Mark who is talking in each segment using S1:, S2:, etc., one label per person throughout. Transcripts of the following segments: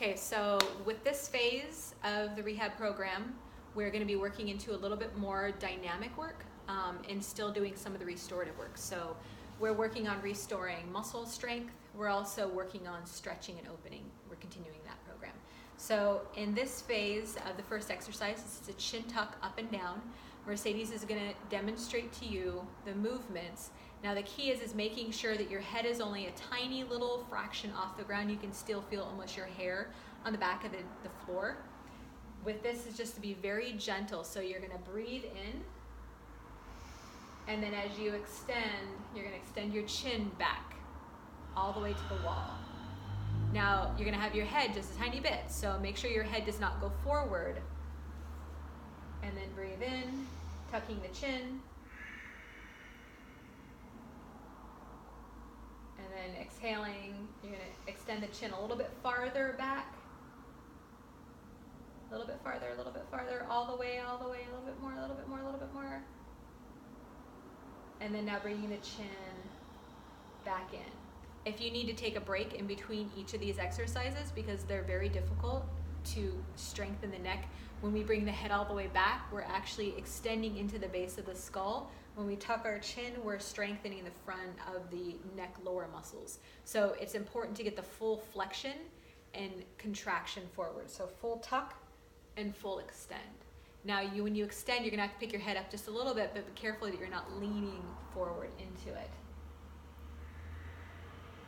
S1: Okay, so with this phase of the rehab program, we're going to be working into a little bit more dynamic work and still doing some of the restorative work. So we're working on restoring muscle strength. We're also working on stretching and opening. We're continuing that program. So in this phase of the first exercise, this is a chin tuck up and down. Mercedes is going to demonstrate to you the movements. Now the key is making sure that your head is only a tiny little fraction off the ground. You can still feel almost your hair on the back of the floor. With this is just to be very gentle. So you're going to breathe in, and then as you extend, you're going to extend your chin back all the way to the wall. Now you're going to have your head just a tiny bit, so make sure your head does not go forward. And then breathe in, tucking the chin. And then exhaling, you're going to extend the chin a little bit farther back. A little bit farther, all the way, a little bit more, a little bit more, a little bit more. And then now bringing the chin back in. If you need to take a break in between each of these exercises because they're very difficult to strengthen the neck, when we bring the head all the way back, we're actually extending into the base of the skull. When we tuck our chin, we're strengthening the front of the neck lower muscles. So it's important to get the full flexion and contraction forward. So full tuck and full extend. Now when you extend, you're gonna have to pick your head up just a little bit, but be careful that you're not leaning forward into it.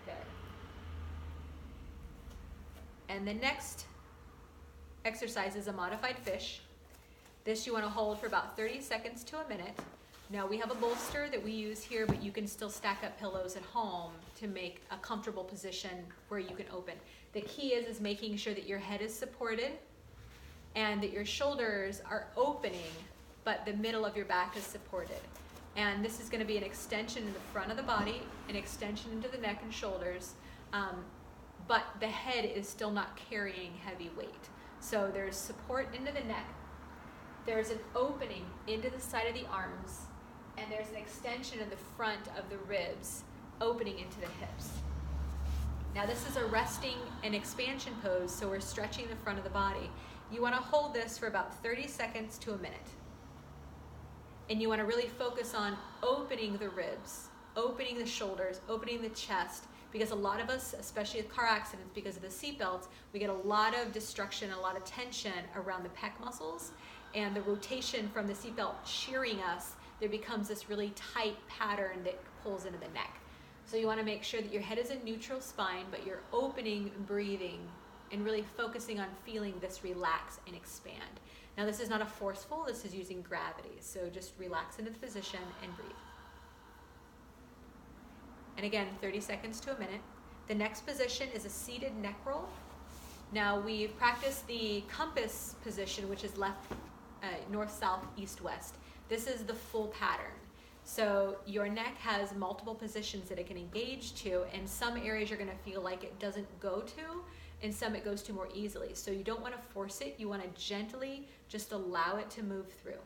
S1: Good. And the next exercise is a modified fish. This you want to hold for about 30 seconds to a minute. Now we have a bolster that we use here, but you can still stack up pillows at home to make a comfortable position where you can open. The key is making sure that your head is supported and that your shoulders are opening, but the middle of your back is supported. And this is going to be an extension in the front of the body, an extension into the neck and shoulders, but the head is still not carrying heavy weight. So there's support into the neck, there's an opening into the side of the arms, and there's an extension in the front of the ribs, opening into the hips. Now this is a resting and expansion pose, so we're stretching the front of the body. You want to hold this for about 30 seconds to a minute. And you want to really focus on opening the ribs, opening the shoulders, opening the chest, because a lot of us, especially with car accidents, because of the seatbelts, we get a lot of destruction, a lot of tension around the pec muscles, and the rotation from the seatbelt shearing us, there becomes this really tight pattern that pulls into the neck. So you want to make sure that your head is a neutral spine, but you're opening, breathing, and really focusing on feeling this relax and expand. Now this is not a forceful, this is using gravity, so just relax into the position and breathe. And again, 30 seconds to a minute. The next position is a seated neck roll. Now we've practiced the compass position, which is left, north, south, east, west. This is the full pattern. So your neck has multiple positions that it can engage to, and some areas you're gonna feel like it doesn't go to, and some it goes to more easily. So you don't wanna force it, you wanna gently just allow it to move through.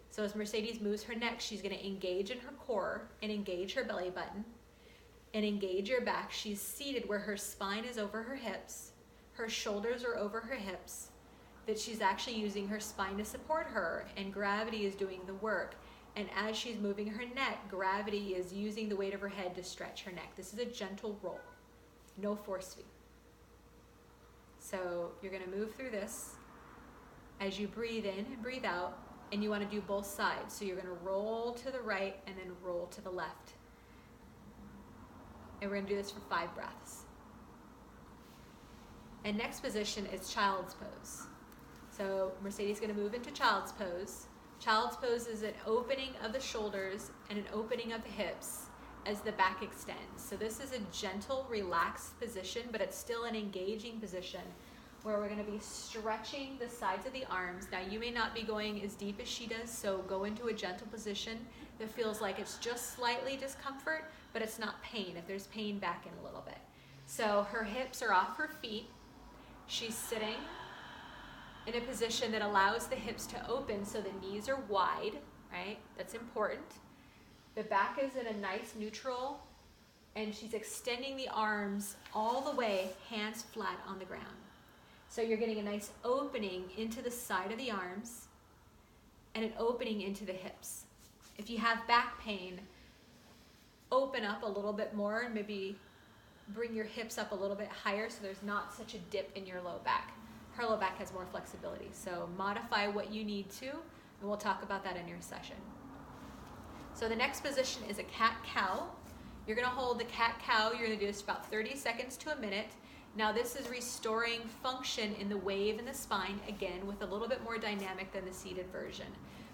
S1: So as Mercedes moves her neck, she's going to engage in her core and engage her belly button and engage your back. She's seated where her spine is over her hips, her shoulders are over her hips, that she's actually using her spine to support her, and gravity is doing the work. And as she's moving her neck, gravity is using the weight of her head to stretch her neck. This is a gentle roll, no force feed. So you're going to move through this as you breathe in and breathe out. And you want to do both sides. So you're going to roll to the right and then roll to the left. And we're going to do this for 5 breaths. And next position is child's pose. So Mercedes is going to move into child's pose. Child's pose is an opening of the shoulders and an opening of the hips as the back extends. So this is a gentle, relaxed position, but it's still an engaging position, where we're going to be stretching the sides of the arms. Now you may not be going as deep as she does, so go into a gentle position that feels like it's just slightly discomfort, but it's not pain. If there's pain, back in a little bit. So her hips are off her feet. She's sitting in a position that allows the hips to open so the knees are wide, right? That's important. The back is in a nice neutral and she's extending the arms all the way, hands flat on the ground. So you're getting a nice opening into the side of the arms and an opening into the hips. If you have back pain, open up a little bit more and maybe bring your hips up a little bit higher so there's not such a dip in your low back. Her low back has more flexibility, so modify what you need to, and we'll talk about that in your session. So the next position is a cat-cow. You're gonna hold the cat-cow, you're gonna do this about 30 seconds to a minute. Now this is restoring function in the wave in the spine, again, with a little bit more dynamic than the seated version.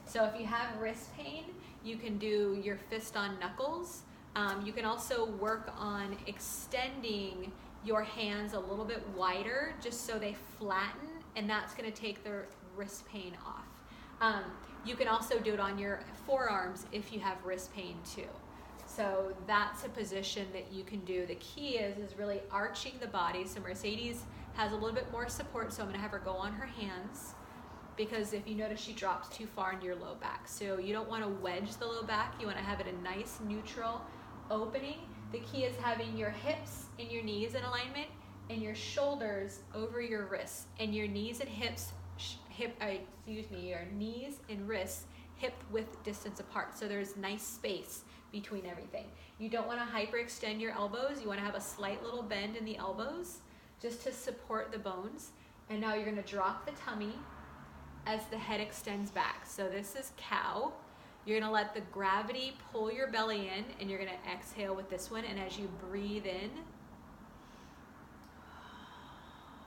S1: So if you have wrist pain, you can do your fist on knuckles. You can also work on extending your hands a little bit wider just so they flatten, and that's gonna take the wrist pain off. You can also do it on your forearms if you have wrist pain too. So that's a position that you can do. The key is really arching the body. So Mercedes has a little bit more support, so I'm gonna have her go on her hands, because if you notice, she drops too far into your low back. So you don't wanna wedge the low back, you wanna have it a nice neutral opening. The key is having your hips and your knees in alignment and your shoulders over your wrists, and your knees and hips, your knees and wrists hip width distance apart. So there's nice space between everything. You don't want to hyperextend your elbows. You want to have a slight little bend in the elbows just to support the bones. And now you're going to drop the tummy as the head extends back. So this is cow. You're going to let the gravity pull your belly in, and you're going to exhale with this one. And as you breathe in,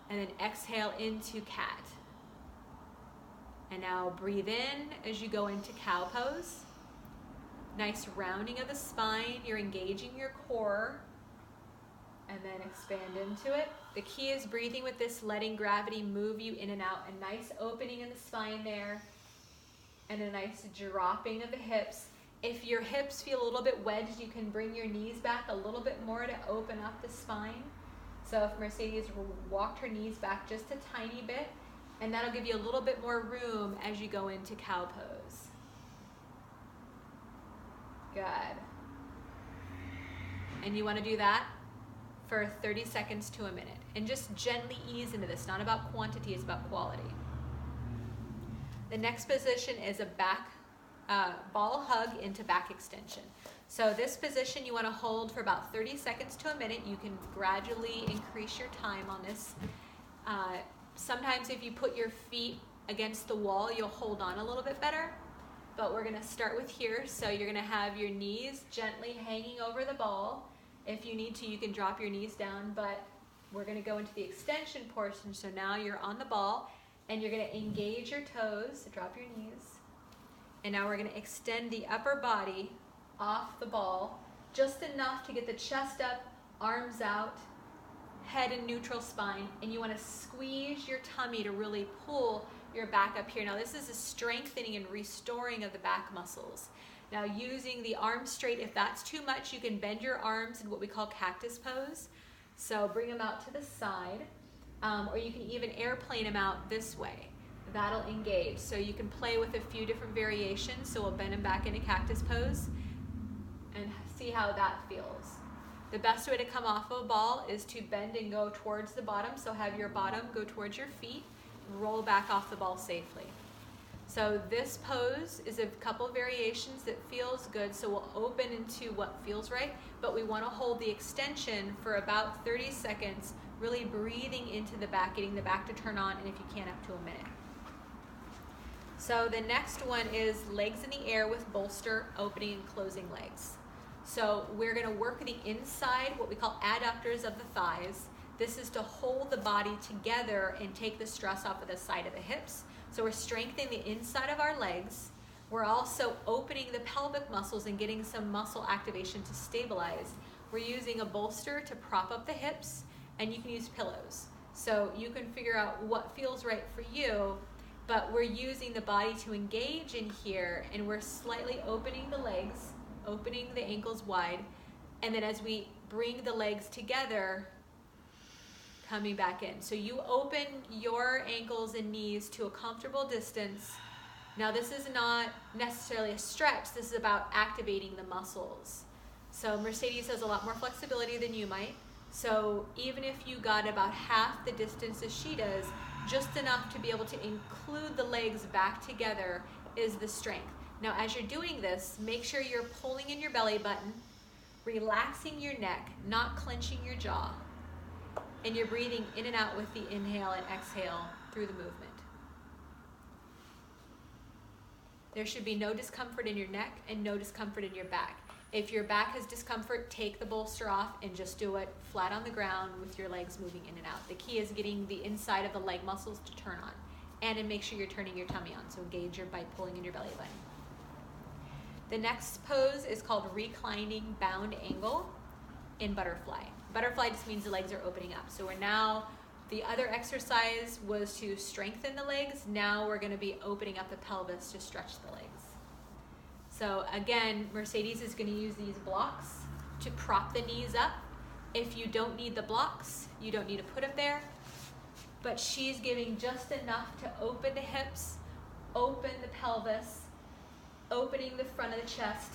S1: and then exhale into cat. And now breathe in as you go into cow pose. Nice rounding of the spine. You're engaging your core. And then expand into it. The key is breathing with this, letting gravity move you in and out. A nice opening in the spine there. And a nice dropping of the hips. If your hips feel a little bit wedged, you can bring your knees back a little bit more to open up the spine. So if Mercedes walked her knees back just a tiny bit, and that'll give you a little bit more room as you go into cow pose. Good. And you want to do that for 30 seconds to a minute. And just gently ease into this. Not about quantity, it's about quality. The next position is a back ball hug into back extension. So this position you want to hold for about 30 seconds to a minute. You can gradually increase your time on this. Sometimes if you put your feet against the wall, you'll hold on a little bit better. But we're gonna start with here. So you're gonna have your knees gently hanging over the ball. If you need to, you can drop your knees down, but we're gonna go into the extension portion. So now you're on the ball, and you're gonna engage your toes, so drop your knees. And now we're gonna extend the upper body off the ball, just enough to get the chest up, arms out, head in neutral spine, and you want to squeeze your tummy to really pull your back up here. Now this is a strengthening and restoring of the back muscles. Now using the arms straight, if that's too much, you can bend your arms in what we call cactus pose. So bring them out to the side, or you can even airplane them out this way. That'll engage. So you can play with a few different variations. So we'll bend them back into cactus pose and see how that feels. The best way to come off of a ball is to bend and go towards the bottom. So have your bottom go towards your feet, roll back off the ball safely. So this pose is a couple of variations that feels good. So we'll open into what feels right, but we want to hold the extension for about 30 seconds, really breathing into the back, getting the back to turn on, and if you can, up to a minute. So the next one is legs in the air with bolster, opening and closing legs. So we're going to work the inside, what we call adductors of the thighs. This is to hold the body together and take the stress off of the side of the hips. So we're strengthening the inside of our legs. We're also opening the pelvic muscles and getting some muscle activation to stabilize. We're using a bolster to prop up the hips, and you can use pillows. So you can figure out what feels right for you, but we're using the body to engage in here, and we're slightly opening the legs, opening the ankles wide, and then as we bring the legs together, coming back in. So you open your ankles and knees to a comfortable distance. Now this is not necessarily a stretch, this is about activating the muscles. So Mercedes has a lot more flexibility than you might. So even if you got about half the distance as she does, just enough to be able to include the legs back together is the strength. Now as you're doing this, make sure you're pulling in your belly button, relaxing your neck, not clenching your jaw, and you're breathing in and out with the inhale and exhale through the movement. There should be no discomfort in your neck and no discomfort in your back. If your back has discomfort, take the bolster off and just do it flat on the ground with your legs moving in and out. The key is getting the inside of the leg muscles to turn on, and to make sure you're turning your tummy on, so engage your by pulling in your belly button. The next pose is called reclining bound angle in butterfly. Butterfly just means the legs are opening up. So we're now, the other exercise was to strengthen the legs. Now we're going to be opening up the pelvis to stretch the legs. So again, Mercedes is going to use these blocks to prop the knees up. If you don't need the blocks, you don't need to put them there. But she's giving just enough to open the hips, open the pelvis, opening the front of the chest,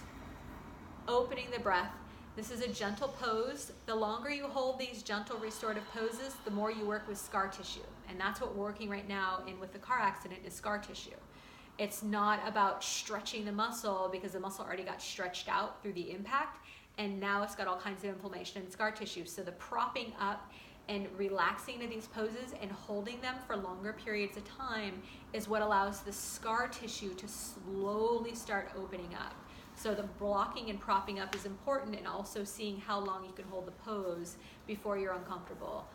S1: opening the breath. This is a gentle pose. The longer you hold these gentle restorative poses, the more you work with scar tissue. And that's what we're working right now in with the car accident is scar tissue. It's not about stretching the muscle because the muscle already got stretched out through the impact, and now it's got all kinds of inflammation and scar tissue. So the propping up and relaxing to these poses and holding them for longer periods of time is what allows the scar tissue to slowly start opening up. So the blocking and propping up is important, and also seeing how long you can hold the pose before you're uncomfortable.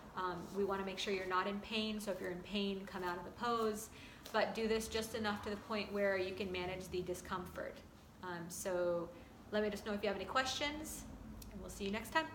S1: We want to make sure you're not in pain, so if you're in pain, come out of the pose, but do this just enough to the point where you can manage the discomfort. So let me just know if you have any questions, and we'll see you next time.